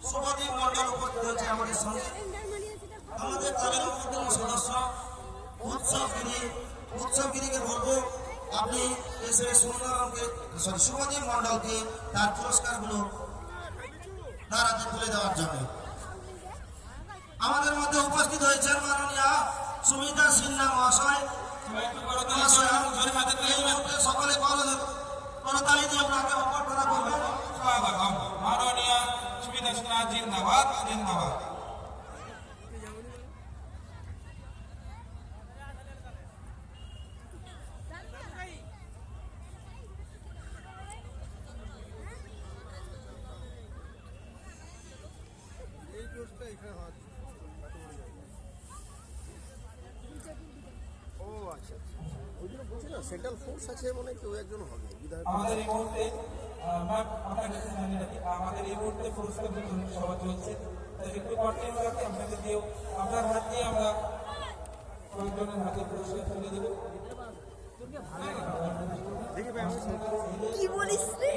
শুভদীপ মন্ডল উপস্থিত হয়েছে আমাদের সঙ্গে। আমাদের দলের অন্যতম সদস্য উৎসবগিরিকে বলবো আপনি এসে শুভদীপ মন্ডলকে তার পুরস্কারগুলো তার হাতে তুলে দেওয়ার জন্য। আমাদের মধ্যে উপস্থিত হয়েছেন মাননীয় সুমিতা সিনহা মহাশয়। সকলে করতালি দিয়ে ওনাকে অভ্যর্থনা করবেন। মাননীয় সুমিতা সিনহা জিন্দাবাদ জিন্দাবাদ। সেন্ট্রাল ফোর্স আছে মনে কেউ একজন হবে আমাদের এই মুহূর্তে আমাদের এই মুহূর্তে পুরস্কার বিতরণ সভা চলছে, তাই একটু কন্টিনিউ রাখতে আপনাদের দিয়েও আপনার হাত দিয়ে আমরা কয়েকজনের হাতে পুরস্কার তুলে দেবো। কি বলিস রে?